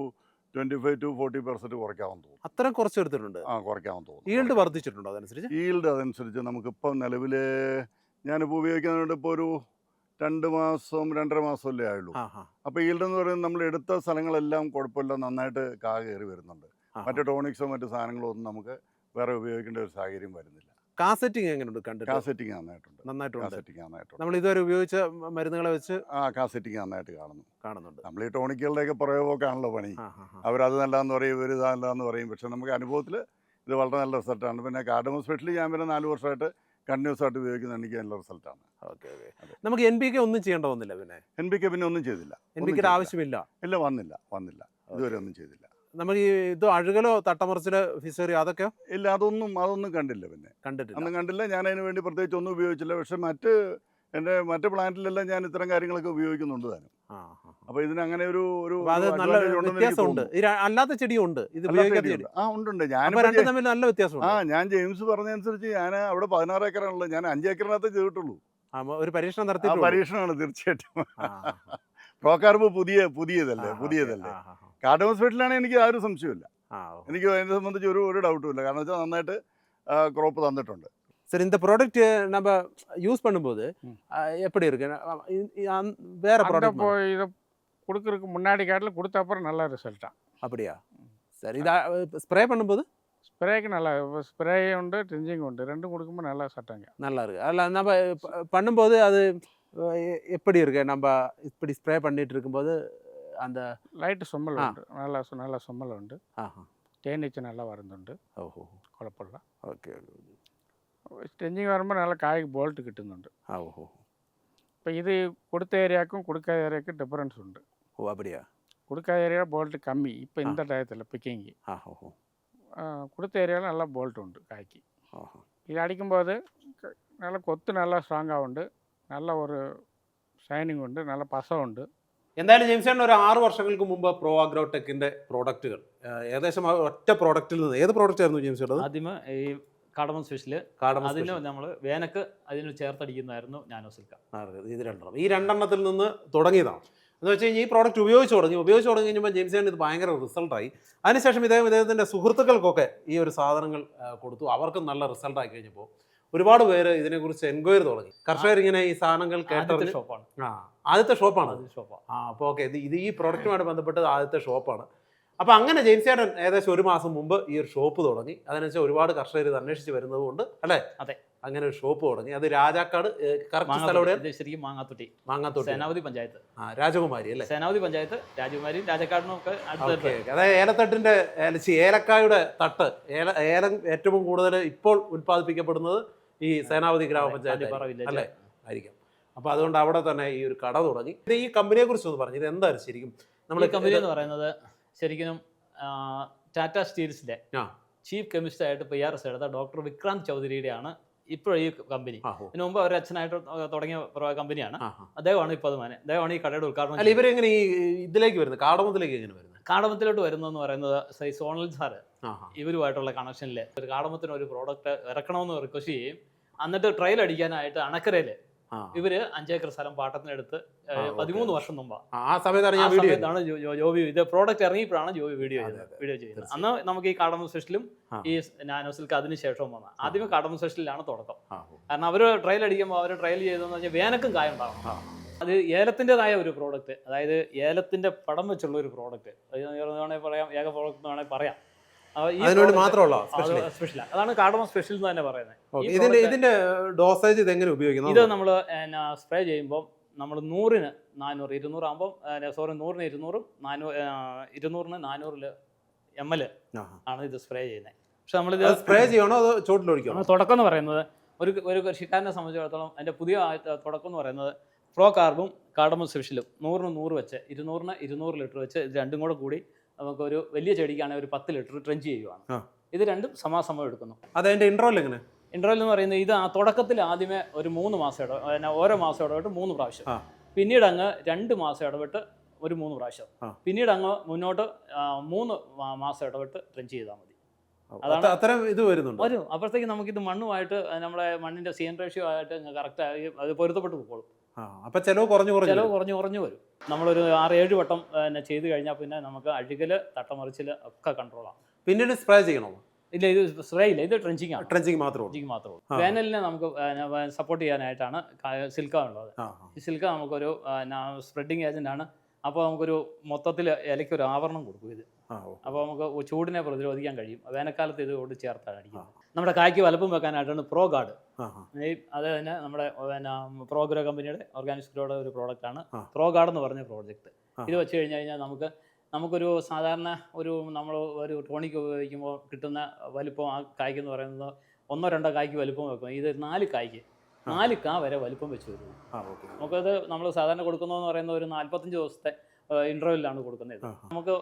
25 to 40% കുറയ്ക്കാമെന്ന് തോന്നുന്നു. അത്രയും കുറച്ചെടുത്തിട്ടുണ്ട്? കുറയ്ക്കാമെന്ന് തോന്നുന്നു. ഈൽഡ് വർദ്ധിച്ചിട്ടുണ്ടോ അതനുസരിച്ച്? അതനുസരിച്ച് നമുക്കിപ്പം നിലവിൽ ഞാനിപ്പോൾ ഉപയോഗിക്കുന്നതുകൊണ്ട് ഇപ്പോൾ ഒരു 2 മാസം 2.5 മാസമല്ലേ ആയുള്ളൂ. അപ്പോൾ ഈൽഡ് എന്ന് പറയുന്നത് നമ്മൾ എടുത്ത സ്ഥലങ്ങളെല്ലാം കുഴപ്പമില്ല, നന്നായിട്ട് കാ കയറി വരുന്നുണ്ട്. മറ്റു ടോണിക്സോ മറ്റു സാധനങ്ങളോ ഒന്നും നമുക്ക് വേറെ ഉപയോഗിക്കേണ്ട ഒരു സാഹചര്യം വരുന്നില്ല. കാസെറ്റിംഗ് എങ്ങനെയുണ്ട്? കാസെറ്റിംഗ് നന്നായിട്ടുണ്ട്. നമ്മൾ ഇതുവരെ ഉപയോഗിച്ച മരുന്നുകളെ വെച്ച് കാസെറ്റിംഗ് നന്നായിട്ട് കാണുന്നുണ്ട്. നമ്മൾ ഈ ടോണിക്കുകളുടെയൊക്കെ പ്രയോഗമൊക്കെയാണല്ലോ പണി. അവരത് നല്ലതെന്ന് പറയും, ഇവർ ഇത് നല്ലതെന്ന് പറയും. പക്ഷെ നമുക്ക് അനുഭവത്തിൽ ഇത് വളരെ നല്ല റിസൾട്ടാണ്. പിന്നെ കാർഡമം സ്പെഷ്യലി ഞാൻ പിന്നെ 4 വർഷമായിട്ട് കണ്ടിന്യൂസ് ആയിട്ട് ഉപയോഗിക്കുന്നത് എനിക്ക് നല്ല റിസൾട്ടാണ്. നമുക്ക് NPK ഒന്നും ചെയ്യേണ്ട വന്നില്ല? പിന്നെ NPK പിന്നെ ഒന്നും ചെയ്തില്ല. NPK ആവശ്യമില്ല? ഇല്ല, വന്നില്ല. ഇതുവരെ ഒന്നും ചെയ്തില്ല. നമ്മൾ ഈ ഇത് അഴുകലോ തട്ടമറിച്ചിലോ ഫിസേറിയോ അതൊക്കെ ഇല്ല, അതൊന്നും കണ്ടില്ല. ഒന്നും കണ്ടില്ല. ഞാൻ അതിന് വേണ്ടി പ്രത്യേകിച്ച് ഒന്നും ഉപയോഗിച്ചില്ല. പക്ഷെ മറ്റ് പ്ലാന്റിലെല്ലാം ഞാൻ ഇത്തരം കാര്യങ്ങളൊക്കെ ഉപയോഗിക്കുന്നുണ്ട് താനും. അപ്പൊ ഇതിന് അങ്ങനെ ഒരു വ്യത്യാസമുണ്ട്. അല്ലാത്ത ചെടിയും ഉണ്ട്, ഇത് ഉപയോഗിക്കാത്ത. ഉണ്ട്. നല്ല വ്യത്യാസമുണ്ട്. ഞാൻ ജെയിംസ് പറഞ്ഞതനുസരിച്ച് ഞാൻ അവിടെ 16 ഏക്കറാണല്ലോ, ഞാൻ 5 ഏക്കറിനകത്ത് ചെയ്തിട്ടുള്ളൂ. ഒരു പരീക്ഷണം നടത്തി. പരീക്ഷണമാണ് തീർച്ചയായിട്ടും. പ്രോകാർബ് പുതിയതല്ലേ. കാർഡമം സ്പെഷ്യലാണ് എനിക്ക് ആ ഒരു സംശയമില്ല. എനിക്ക് അതിനെ സംബന്ധിച്ച് ഒരു ഡൗട്ടും ഇല്ല. കാരണം വെച്ചാൽ നന്നായിട്ട് ക്രോപ്പ് തന്നിട്ടുണ്ട്. சரி, இந்த ப்ராடக்ட் நம்ம யூஸ் பண்ணும்போது எப்படி இருக்கு? வேற ப்ராடக்ட் இப்போ இதை கொடுக்கறதுக்கு முன்னாடி காட்டில் கொடுத்த அப்புறம் நல்ல ரிசல்ட்டா? அப்படியா? சரி, இதை ஸ்ப்ரே பண்ணும்போது? ஸ்ப்ரேக்கு நல்லா ஸ்ப்ரே உண்டு, ட்ரிஞ்சிங் உண்டு, ரெண்டும் கொடுக்கும்போது நல்லா சட்டங்க நல்லா இருக்கு. அதில் நம்ம பண்ணும்போது அது எப்படி இருக்கு? நம்ம இப்படி ஸ்ப்ரே பண்ணிட்டு இருக்கும்போது அந்த லைட்டு சொம்மல் உண்டு, நல்லா சொம்மல் உண்டு, தேனீச்சு நல்லா வருந்துண்டு. ஓஹோ, குழப்பமில்ல. ஓகே. ടെഞ്ചിങ് വരുമ്പോൾ നല്ല കായ്ക്ക് ബോൾട്ട് കിട്ടുന്നുണ്ട്. ഓഹോ. ഇപ്പം ഇത് കൊടുത്ത ഏരിയക്കും കൊടുക്കാത്ത ഏരിയക്കും ഡിഫറൻസ് ഉണ്ട്. ഓ, അപ്പടിയാ? കൊടുക്കാത്ത ഏരിയ ബോൾട്ട് കമ്മി ഇപ്പം இந்த டயத்தில் பிக்கிங்கு. கொடுத்த ஏரியாவில் நல்லா போல்ட் உண்டு காய்க்கு. இது அடிக்கும்போது நல்லா கொத்து நல்லா ஸ்ட்ராங்காக உண்டு, நல்ல ஒரு ഷൈനിങ് ഉണ്ട്, നല്ല പസ ഉണ്ട്. എന്തായാലും ജെയിംസ് ചേട്ടൻ ഒരു 6 വർഷങ്ങൾക്ക് മുമ്പ് പ്രോ അഗ്രോടെക്കിന്റെ പ്രോഡക്റ്റുകൾ ഏകദേശം ഒറ്റ പ്രോഡക്റ്റിൽ നിന്ന് ഏത് പ്രോഡക്റ്റ് ആയിരുന്നു ജെയിംസ് ചേട്ടൻ? ആദ്യമേ ഈ കാർഡമം സ്പെഷ്യൽ, അതിന് നമ്മൾ വേനക്ക് അതിന് ചേർത്തടിക്കുന്നതായിരുന്നു നാനോ സിൽക്ക. ഇത് രണ്ടെണ്ണം, ഈ രണ്ടെണ്ണത്തിൽ നിന്ന് തുടങ്ങിയതാണ്. എന്ന് വെച്ച് കഴിഞ്ഞാൽ ഈ പ്രോഡക്റ്റ് ഉപയോഗിച്ച് തുടങ്ങി കഴിഞ്ഞപ്പോൾ ജെയിംസ് ചേട്ടൻ ഇത് ഭയങ്കര റിസൾട്ടായി. അതിനുശേഷം ഇദ്ദേഹത്തിൻ്റെ സുഹൃത്തുക്കൾക്കൊക്കെ ഈ ഒരു സാധനങ്ങൾ കൊടുത്തു. അവർക്കും നല്ല റിസൾട്ടായി കഴിഞ്ഞപ്പോൾ ഒരുപാട് പേര് ഇതിനെക്കുറിച്ച് എൻക്വയറി തുടങ്ങി. കർഷകർ ഇങ്ങനെ ഈ സാധനങ്ങൾ കേട്ട ഷോപ്പാണ്. ആദ്യത്തെ ഷോപ്പാണ്. അപ്പോൾ ഓക്കെ, ഇത് ഈ പ്രോഡക്റ്റുമായിട്ട് ബന്ധപ്പെട്ടത് ആദ്യത്തെ ഷോപ്പാണ്. അപ്പോൾ അങ്ങനെ ജെയിംസ് ചേട്ടൻ ഏകദേശം 1 മാസം മുമ്പ് ഈ ഒരു ഷോപ്പ് തുടങ്ങി. അതിനുശേഷം ഒരുപാട് കർഷകർ ഇത് അന്വേഷിച്ച് വരുന്നത് കൊണ്ട് അല്ലേ? അതെ, അങ്ങനെ ഒരു ഷോപ്പ് തുടങ്ങി. അത് രാജാക്കാട് കറക്റ്റ് സ്ഥലം ശരിക്കും മാങ്ങാത്തൊട്ടി, സേനാവതി പഞ്ചായത്ത്. രാജകുമാരി അല്ലേ? സേനാവതി പഞ്ചായത്ത്, രാജകുമാരി, രാജാക്കാടിനും ഒക്കെ. അതായത് ഏലത്തട്ടിന്റെ ഏലക്കായുടെ തട്ട്, ഏലം ഏറ്റവും കൂടുതൽ ഇപ്പോൾ ഉത്പാദിപ്പിക്കപ്പെടുന്നത് ഈ സേനാവതി ഗ്രാമപഞ്ചായത്ത് അല്ലേ ആയിരിക്കും. അപ്പോൾ അതുകൊണ്ട് അവിടെ തന്നെ ഈ ഒരു കട തുടങ്ങി. ഇത് ഈ കമ്പനിയെ കുറിച്ച് ഒന്ന് പറഞ്ഞു, ഇത് എന്തായാലും ശരിക്കും നമ്മൾ കമ്പനി എന്ന് പറയുന്നത് ശരിക്കും ടാറ്റ സ്റ്റീൽസിന്റെ ചീഫ് കെമിസ്റ്റ് ആയിട്ട് PRS എടുത്ത ഡോക്ടർ വിക്രാന്ത് ചൗധരിയുടെയാണ് ഇപ്പോൾ ഈ കമ്പനി. ഇതിനു മുമ്പ് അവർ അച്ഛനായിട്ട് തുടങ്ങിയ കമ്പനിയാണ്. അദ്ദേഹമാണ് ഇപ്പോൾ അദ്ദേഹമാണ് ഈ കടയുടെ ഉദ്ഘാടനം. അല്ല, ഇവരെങ്ങനെ ഈ ഇതിലേക്ക് വരുന്നത്, കാടമത്തിലേക്ക് എങ്ങനെ വരുന്നത്? കാടമത്തിലോട്ട് വരുന്നതെന്ന് പറയുന്നത് സോണൽ സാറ് ഇവരുമായിട്ടുള്ള കണക്ഷനിൽ ഒരു കാടമത്തിന് ഒരു പ്രോഡക്റ്റ് ഇറക്കണമെന്ന് റിക്വസ്റ്റ് ചെയ്യും. എന്നിട്ട് ട്രയൽ അടിക്കാനായിട്ട് അണക്കരയിൽ ഇവര് 5 ഏക്കർ സ്ഥലം പാട്ടത്തിനെടുത്ത് 13 വർഷം മുമ്പാണ്. ആ സമയത്താണ് ഞാൻ വീഡിയോ ജോബി ഇത് പ്രോഡക്റ്റ് ഇറങ്ങിയപ്പോഴാണ് ജോബി വീഡിയോ ചെയ്യുന്നത്. അന്ന് നമുക്ക് ഈ കാർഡമം സ്പെഷ്യലും ഈ നാനോ സിൽക്ക് അതിനുശേഷം വന്ന ആദ്യമേ കാർഡമം സ്പെഷ്യലിലാണ് തുടക്കം. കാരണം അവർ ട്രയൽ അടിക്കുമ്പോൾ അവർ ട്രയൽ ചെയ്തതെന്ന് പറഞ്ഞാൽ വേനക്കും കായ ഉണ്ടാകണം. അത് ഏലത്തിൻ്റെതായ ഒരു പ്രോഡക്റ്റ്, അതായത് ഏലത്തിന്റെ പടം വെച്ചുള്ള ഒരു പ്രോഡക്റ്റ് വേണമെങ്കിൽ പറയാം, ഏക പ്രോഡക്റ്റ് എന്ന് വേണമെങ്കിൽ പറയാം. സ്പെഷ്യലാണ്, അതാണ് കാർഡമം സ്പെഷ്യൽ എന്ന് തന്നെ പറയുന്നത്. ഇതിന്റെ ഡോസേജ് ഇത് എങ്ങനെ ഉപയോഗിക്കുന്നത്? ഇത് നമ്മൾ സ്പ്രേ ചെയ്യുമ്പോൾ നമ്മൾ 100-ന് 400, 200 ആകുമ്പോൾ 100-ന് 200, 200-ന് 400 ml ആണ് ഇത് സ്പ്രേ ചെയ്യുന്നത്. പക്ഷെ നമ്മളിത് സ്പ്രേ ചെയ്യണോ അതോ ചോട്ടിലൊഴിക്കണോ? തുടക്കം എന്ന് പറയുന്നത് ഒരു കൃഷിക്കാരനെ സംബന്ധിച്ചിടത്തോളം അതിൻ്റെ പുതിയ തുടക്കം എന്ന് പറയുന്നത് പ്രോ കാർബും കാർഡമം സ്പെഷ്യലും 100-ന് 100 വെച്ച് 200-ന് 200 ലിറ്റർ വെച്ച് ഇത് രണ്ടും കൂടെ കൂടി നമുക്കൊരു വലിയ ചെടിക്കാണെങ്കിൽ ഒരു 10 ലിറ്റർ ട്രെഞ്ച് ചെയ്യുവാണ്. ഇത് രണ്ടും സമാസമം എടുക്കുന്നു. അതിന്റെ ഇന്റർവെൽ എങ്ങനെ? ഇന്റർവെൽ എന്ന് പറയുന്നത് ഇത് ആ തുടക്കത്തിൽ ആദ്യമേ ഒരു 3 മാസം ഓരോ മാസം ഇടവിട്ട് 3 പ്രാവശ്യം, പിന്നീട് അങ്ങ് 2 മാസം ഇടവിട്ട് ഒരു 3 പ്രാവശ്യം, പിന്നീട് അങ്ങ് മുന്നോട്ട് 3 മാസം ഇടവിട്ട് ട്രെഞ്ച് ചെയ്താൽ മതി. അതാണ് അത്തരം ഇത് വരുന്നുണ്ട്. വരും. അപ്പോഴത്തേക്ക് നമുക്കിത് മണ്ണുമായിട്ട് നമ്മുടെ മണ്ണിന്റെ CN റേഷ്യോ ആയിട്ട് കറക്റ്റ് അത് പൊരുത്തപ്പെട്ട് പോകോളും. അപ്പൊ ചെലവ് കുറഞ്ഞു വരും. നമ്മളൊരു 6-7 വട്ടം ചെയ്ത് കഴിഞ്ഞാൽ പിന്നെ നമുക്ക് അഴുകല് തട്ടമറിച്ചില് ഒക്കെ കൺട്രോളാണ്. പിന്നീട് സ്പ്രേ ചെയ്യണോ? ഇല്ല, ഇത് സ്പ്രേ ഇല്ല, ഇത് ട്രെഞ്ചിങ് ആണ്. ട്രെഞ്ചിങ് മാത്രമേ ഉള്ളൂ. വേനലിനെ നമുക്ക് സപ്പോർട്ട് ചെയ്യാനായിട്ടാണ് സിൽക്ക ഉള്ളത്. ഈ സിൽക്ക നമുക്കൊരു സ്പ്രെഡിങ് ഏജന്റ് ആണ്. അപ്പോൾ നമുക്കൊരു മൊത്തത്തിൽ ഇലയ്ക്കൊരു ആവരണം കൊടുക്കും ഇത്. അപ്പോൾ നമുക്ക് ചൂടിനെ പ്രതിരോധിക്കാൻ കഴിയും. വേനൽക്കാലത്ത് ഇത് കൊണ്ട് ചേർത്താണ് അടിക്കുന്നത്. നമ്മുടെ കായ്ക്ക് വലുപ്പം വെക്കാനായിട്ടാണ് പ്രോ ഗാർഡ്. അത് തന്നെ നമ്മുടെ പ്രോഗ്രോ കമ്പനിയുടെ ഓർഗാനിക് ഗ്രോയുടെ ഒരു പ്രോഡക്റ്റാണ് പ്രോ ഗാർഡ് എന്ന് പറഞ്ഞ പ്രോജക്റ്റ്. ഇത് വെച്ച് കഴിഞ്ഞാൽ നമുക്കൊരു സാധാരണ നമ്മൾ ഒരു ടോണിക്ക് ഉപയോഗിക്കുമ്പോൾ കിട്ടുന്ന വലിപ്പം ആ കായ്ക്ക് എന്ന് പറയുന്നത് 1-2 കായ്ക്ക് വലിപ്പം വെക്കും. ഇത് 4 കായ്ക്ക് 4 കാ വരെ വലിപ്പം വെച്ച് വരും. നമുക്കത് നമ്മൾ സാധാരണ കൊടുക്കുന്നതെന്ന് പറയുന്നത് ഒരു 45 ദിവസത്തെ ഇൻ്റർവെല്ലാണ് കൊടുക്കുന്നത്. നമുക്ക്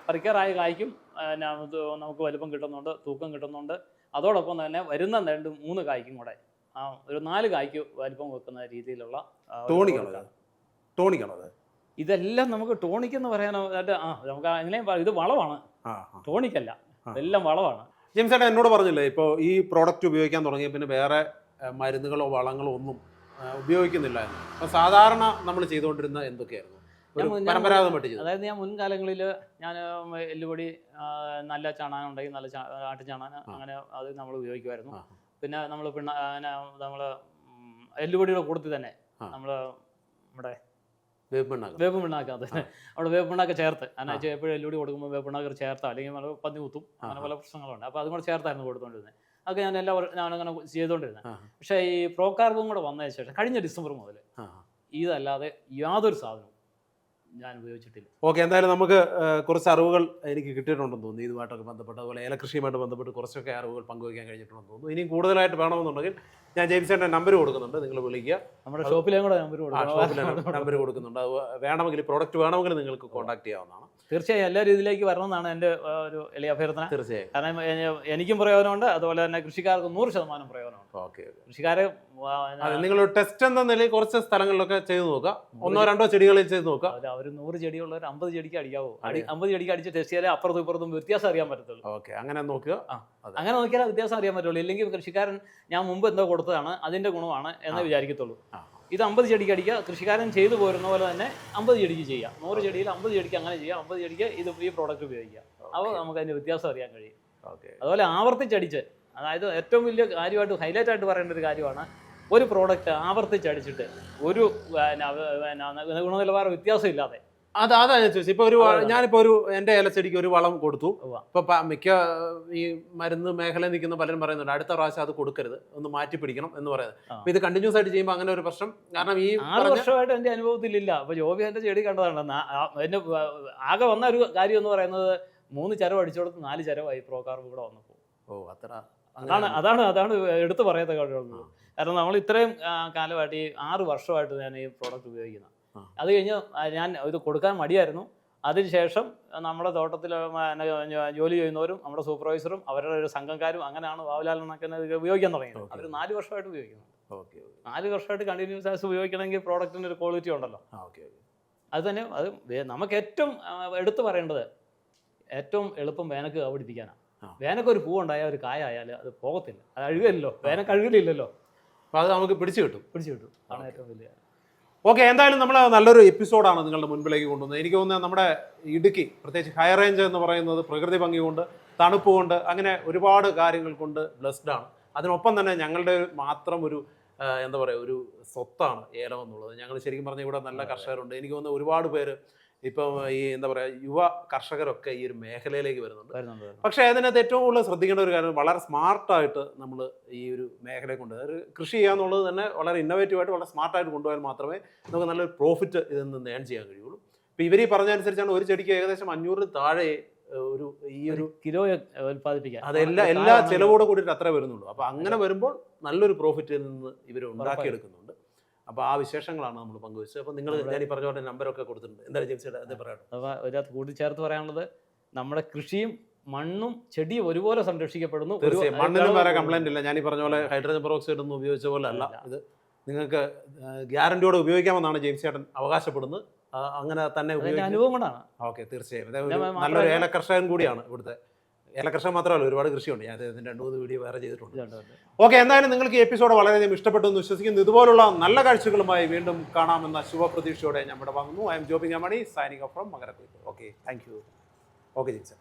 പറിക്കാറായ കായ്ക്കും നമുക്ക് വലിപ്പം കിട്ടുന്നുണ്ട്, തൂക്കം കിട്ടുന്നുണ്ട്. അതോടൊപ്പം തന്നെ വരുന്ന 2-3 കായ്ക്കും കൂടെ ഒരു 4 കായ്ക്ക് വലിപ്പം വെക്കുന്ന രീതിയിലുള്ള ടോണിക്കാണത്. ഇതെല്ലാം നമുക്ക് ടോണിക് എന്ന് പറയാനോ നമുക്ക് എങ്ങനെയും ഇത് വളമാണ്, ടോണിക്കല്ല, ഇതെല്ലാം വളമാണ്. ജെയിംസ് ചേട്ടാ എന്നോട് പറഞ്ഞില്ലേ ഇപ്പോൾ ഈ പ്രോഡക്റ്റ് ഉപയോഗിക്കാൻ തുടങ്ങിയ പിന്നെ വേറെ മരുന്നുകളോ വളങ്ങളോ ഒന്നും ഉപയോഗിക്കുന്നില്ല എന്ന്. അപ്പോൾ സാധാരണ നമ്മൾ ചെയ്തുകൊണ്ടിരുന്ന എന്തൊക്കെയായിരുന്നു പരമ്പരാഗതമായിട്ട് ചെയ്തത്? അതായത് ഞാൻ മുൻകാലങ്ങളിൽ ഞാൻ എല്ലുപൊടി, നല്ല ചാണകം ഉണ്ടെങ്കിൽ നല്ല ആട്ടു ചാണകം, അങ്ങനെ അത് നമ്മൾ ഉപയോഗിക്കുമായിരുന്നു. പിന്നെ നമ്മൾ നമ്മൾ എല്ലുപൊടിയുടെ കൂട്ടത്തിൽ തന്നെ നമ്മൾ നമ്മുടെ വേപ്പ് പിണ്ണാക്ക് അവിടെ വേപ്പ് പിണ്ണാക്ക് ചേർത്ത്, കാരണം എപ്പോഴും എല്ലുപൊടി കൊടുക്കുമ്പോൾ വേപ്പ് പിണ്ണാക്ക് ചേർത്താൽ അല്ലെങ്കിൽ നമ്മൾ പന്നി കുത്തും, അങ്ങനെ പല പ്രശ്നങ്ങളുണ്ട്. അപ്പോൾ അതും കൂടെ ചേർത്തായിരുന്നു കൊടുത്തുകൊണ്ടിരുന്നത്. അതൊക്കെ ഞാനങ്ങനെ ചെയ്തുകൊണ്ടിരുന്നത്. പക്ഷേ ഈ പ്രോ കാർബും കൂടെ വന്നതിന് ശേഷം കഴിഞ്ഞ ഡിസംബർ മുതൽ ഇതല്ലാതെ യാതൊരു സാധനവും ഞാൻ ഉപയോഗിച്ചിട്ടില്ല. ഓക്കെ, എന്തായാലും നമുക്ക് കുറച്ച് അറിവുകൾ എനിക്ക് കിട്ടിയിട്ടുണ്ടെന്ന് തോന്നുന്നു ഇതുമായിട്ടൊക്കെ ബന്ധപ്പെട്ട്. അതുപോലെ ഏലകൃഷിയുമായിട്ട് ബന്ധപ്പെട്ട് കുറച്ചൊക്കെ അറിവുകൾ പങ്കുവയ്ക്കാൻ കഴിഞ്ഞിട്ടുണ്ടെന്ന് തോന്നുന്നു. ഇനിയും കൂടുതലായിട്ട് വേണമെന്നുണ്ടെങ്കിൽ ഞാൻ ജെയിംസ് ചേട്ടൻ്റെ നമ്പർ കൊടുക്കുന്നുണ്ട്, നിങ്ങൾ വിളിക്കുക. നമ്മുടെ ഷോപ്പിലേയും കൂടെ നമ്പർ കൊടുക്കുന്നുണ്ട്. അത് വേണമെങ്കിൽ പ്രോഡക്റ്റ് വേണമെങ്കിൽ നിങ്ങൾക്ക് കോൺടാക്ട് ചെയ്യാവുന്നതാണ്. തീർച്ചയായും എല്ലാ രീതിയിലേക്ക് വരണമെന്നാണ് എൻ്റെ ഒരു എളിയ അഭ്യർത്ഥന. തീർച്ചയായും, കാരണം എനിക്കും പ്രയോജനമുണ്ട്, അതുപോലെ തന്നെ കൃഷിക്കാർക്ക് 100% പ്രയോജനമുണ്ട്. ഓക്കെ, കൃഷിക്കാരെ നിങ്ങൾ ടെസ്റ്റ് എന്ന നിലയിൽ കുറച്ച് സ്ഥലങ്ങളിലൊക്കെ ചെയ്ത് നോക്കുക, 1-2 ചെടികളിൽ ചെയ്ത് നോക്കുക. അവർ 100 ചെടിയുള്ളവർ 50 ചെടിക്ക് അടിക്കാവോ? 50 ചെടിക്ക് അടിച്ച് ടെസ്റ്റ് ചെയ്യാൻ അപ്പുറത്തും ഇപ്പുറത്തും വ്യത്യാസം അറിയാൻ പറ്റത്തുള്ളൂ. ഓക്കെ, അങ്ങനെ നോക്കുക. അങ്ങനെ നോക്കിയാൽ വ്യത്യാസം അറിയാൻ പറ്റുള്ളൂ. ഇല്ലെങ്കിൽ കൃഷിക്കാരൻ ഞാൻ മുമ്പ് എന്തോ കൊടുത്തതാണ് അതിന്റെ ഗുണമാണ് എന്ന് വിചാരിക്കത്തുള്ളൂ. ഇത് 50 ചെടിക്ക് അടിക്കുക, കൃഷിക്കാരൻ ചെയ്തു പോരുന്ന പോലെ തന്നെ 50 ചെടിക്ക് ചെയ്യാം. 100 ചെടിയിൽ 50 ചെടിക്ക് അങ്ങനെ ചെയ്യാം, 50 ചെടിക്ക് ഈ പ്രോഡക്റ്റ് ഉപയോഗിക്കാം. അപ്പോൾ നമുക്ക് അതിന്റെ വ്യത്യാസം അറിയാൻ കഴിയും. അതുപോലെ ആവർത്തിച്ചടിച്ച്, അതായത് ഏറ്റവും വലിയ കാര്യമായിട്ട് ഹൈലൈറ്റ് ആയിട്ട് പറയേണ്ട ഒരു കാര്യമാണ്, ഒരു പ്രോഡക്റ്റ് ആവർത്തിച്ചടിച്ചിട്ട് ഒരു ഗുണനിലവാര വ്യത്യാസം ഇല്ലാതെ. അതാ ഞാൻ ചോദിച്ചത്. ഇപ്പോൾ ഞാനിപ്പോൾ എൻ്റെ ഏലച്ചെടിക്ക് ഒരു വളം കൊടുത്തു. ഇപ്പോൾ മിക്ക ഈ മരുന്ന് മേഖലയിൽ നിൽക്കുന്ന പലരും പറയുന്നുണ്ട് അടുത്ത പ്രാവശ്യം അത് കൊടുക്കരുത്, ഒന്ന് മാറ്റി പിടിക്കണം എന്ന് പറയുന്നത്. അപ്പോൾ ഇത് കണ്ടിന്യൂസ് ആയിട്ട് ചെയ്യുമ്പോൾ അങ്ങനെ ഒരു പ്രശ്നം, കാരണം ഈ 6 വർഷമായിട്ട് എൻ്റെ അനുഭവത്തിലില്ല. അപ്പോൾ ജോബി എൻ്റെ ചെടി കണ്ടതാണ്. എന്നെ ആകെ വന്ന ഒരു കാര്യം എന്ന് പറയുന്നത് 3 ചരവ് അടിച്ചോടത്ത് 4 ചരവായി പ്രോ കാർബ് കൂടെ വന്നപ്പോൾ. അതാണ് എടുത്തു പറയാത്ത കാര്യമുള്ളത്. കാരണം നമ്മൾ ഇത്രയും കാലമായിട്ട് ഈ 6 വർഷമായിട്ട് ഞാൻ ഈ പ്രോഡക്റ്റ് ഉപയോഗിക്കുന്നത്. അത് കഴിഞ്ഞ് ഞാൻ ഇത് കൊടുക്കാൻ മടിയായിരുന്നു. അതിനുശേഷം നമ്മുടെ തോട്ടത്തിൽ ജോലി ചെയ്യുന്നവരും നമ്മുടെ സൂപ്പർവൈസറും അവരുടെ ഒരു സംഘക്കാരും അങ്ങനെയാണ് വാവലാലനൊക്കെ ഉപയോഗിക്കാൻ തുടങ്ങിയത്. അവർ 4 വർഷമായിട്ട് ഉപയോഗിക്കുന്നു. 4 വർഷമായിട്ട് കണ്ടിന്യൂസ് ആയിട്ട് ഉപയോഗിക്കണമെങ്കിൽ പ്രോഡക്റ്റിന് ഒരു ക്വാളിറ്റി ഉണ്ടല്ലോ. അത് തന്നെ അത് നമുക്ക് ഏറ്റവും എടുത്തു പറയേണ്ടത്, ഏറ്റവും എളുപ്പം വേനക്ക് കാവടിപ്പിക്കാനാണ്. വേനക്ക് ഒരു പൂവുണ്ടായാൽ ഒരു കായ ആയാൽ അത് പോകത്തില്ല, അത് അഴുകല്ലോ. വേനക്ക് അഴുകലില്ലല്ലോ. അപ്പോൾ അത് നമുക്ക് പിടിച്ചു കിട്ടും. അതാണ് ഏറ്റവും വലിയ. ഓക്കെ, എന്തായാലും നമ്മൾ നല്ലൊരു എപ്പിസോഡാണ് നിങ്ങളുടെ മുൻപിലേക്ക് കൊണ്ടുവന്നത്. എനിക്ക് തോന്നുന്നത് നമ്മുടെ ഇടുക്കി, പ്രത്യേകിച്ച് ഹൈ റേഞ്ച് എന്ന് പറയുന്നത് പ്രകൃതി ഭംഗി കൊണ്ട്, തണുപ്പ് കൊണ്ട്, അങ്ങനെ ഒരുപാട് കാര്യങ്ങൾ കൊണ്ട് ബ്ലെസ്ഡ് ആണ്. അതിനൊപ്പം തന്നെ ഞങ്ങളുടെ മാത്രം ഒരു എന്താ പറയുക, ഒരു സ്വത്താണ് ഏലം എന്നുള്ളത്. ഞങ്ങൾ ശരിക്കും പറഞ്ഞാൽ ഇവിടെ നല്ല കർഷകരുണ്ട്. എനിക്ക് തോന്നുന്നു ഒരുപാട് പേര് ഇപ്പം ഈ എന്താ പറയുക, യുവ കർഷകരൊക്കെ ഈ ഒരു മേഖലയിലേക്ക് വരുന്നുണ്ട്. പക്ഷേ അതിനകത്ത് ഏറ്റവും കൂടുതൽ ശ്രദ്ധിക്കേണ്ട ഒരു കാര്യം, വളരെ സ്മാർട്ടായിട്ട് നമ്മൾ ഈ ഒരു മേഖലയെ കൊണ്ട് ഒരു കൃഷി ചെയ്യാന്നുള്ളത് തന്നെ വളരെ ഇന്നോവേറ്റീവായിട്ട് വളരെ സ്മാർട്ടായിട്ട് കൊണ്ടുപോയാൽ മാത്രമേ നമുക്ക് നല്ലൊരു പ്രോഫിറ്റ് ഇതിൽ നിന്ന് ഏൺ ചെയ്യാൻ കഴിയുള്ളൂ. ഇപ്പോൾ ഇവർ ഈ പറഞ്ഞതനുസരിച്ചാണ് ഒരു ചെടിക്ക് ഏകദേശം 500 താഴെ ഈ ഒരു കിലോ ഉൽപ്പാദിപ്പിക്കാൻ, എല്ലാ ചിലവോടെ കൂടിയിട്ട് അത്ര വരുന്നുള്ളൂ. അപ്പോൾ അങ്ങനെ വരുമ്പോൾ നല്ലൊരു പ്രോഫിറ്റിൽ നിന്ന് ഇവർ ഉണ്ടാക്കിയെടുക്കുന്നുണ്ട്. അപ്പോൾ ആ വിശേഷങ്ങളാണ് നമ്മൾ പങ്കുവെച്ചത്. അപ്പോൾ നിങ്ങൾ ഞാൻ ഈ പറഞ്ഞ പോലെ നമ്പറൊക്കെ കൊടുത്തിട്ടുണ്ട്. എന്തായാലും ജെയിംസിയുടെ അത് പറയണം. അപ്പോൾ ഇതിനകത്ത് കൂട്ടിച്ചേർത്ത് പറയാനുള്ളത്, നമ്മുടെ കൃഷിയും മണ്ണും ചെടിയും ഒരുപോലെ സംരക്ഷിക്കപ്പെടുന്നു. തീർച്ചയായും മണ്ണിനും വേറെ കംപ്ലൈന്റ് ഇല്ല. ഞാൻ ഈ പറഞ്ഞ പോലെ ഹൈഡ്രജൻ പെറോക്സൈഡ് ഒന്നും ഉപയോഗിച്ച പോലെ അല്ല ഇത്. നിങ്ങൾക്ക് ഗ്യാരണ്ടിയോടെ ഉപയോഗിക്കാമെന്നാണ് ജെയിംസ് ചേട്ടൻ അവകാശപ്പെടുന്നത്. അങ്ങനെ തന്നെ അനുഭവം കൊണ്ടാണ്. ഓക്കെ, തീർച്ചയായും നല്ലൊരു ഏല കർഷകൻ കൂടിയാണ് ഇവിടുത്തെ. ഏല കർഷകൻ മാത്രമല്ല, ഒരുപാട് കൃഷിയുണ്ട്. ഞാൻ ഇതിൻ്റെ 2-3 വീഡിയോ വേറെ ചെയ്തിട്ടുണ്ട്. ഓക്കെ, എന്തായാലും നിങ്ങൾക്ക് ഈ എപ്പിസോഡ് വളരെയധികം ഇഷ്ടപ്പെട്ടു എന്ന് വിശ്വസിക്കുന്നു. ഇതുപോലുള്ള നല്ല കാഴ്ചകളുമായി വീണ്ടും കാണാമെന്ന ശുഭപ്രതീക്ഷയോടെ നമ്മുടെ വാങ്ങുന്നു. I am Jobin Amani, signing off from Makarakuthu. Okay, thank you. Okay James.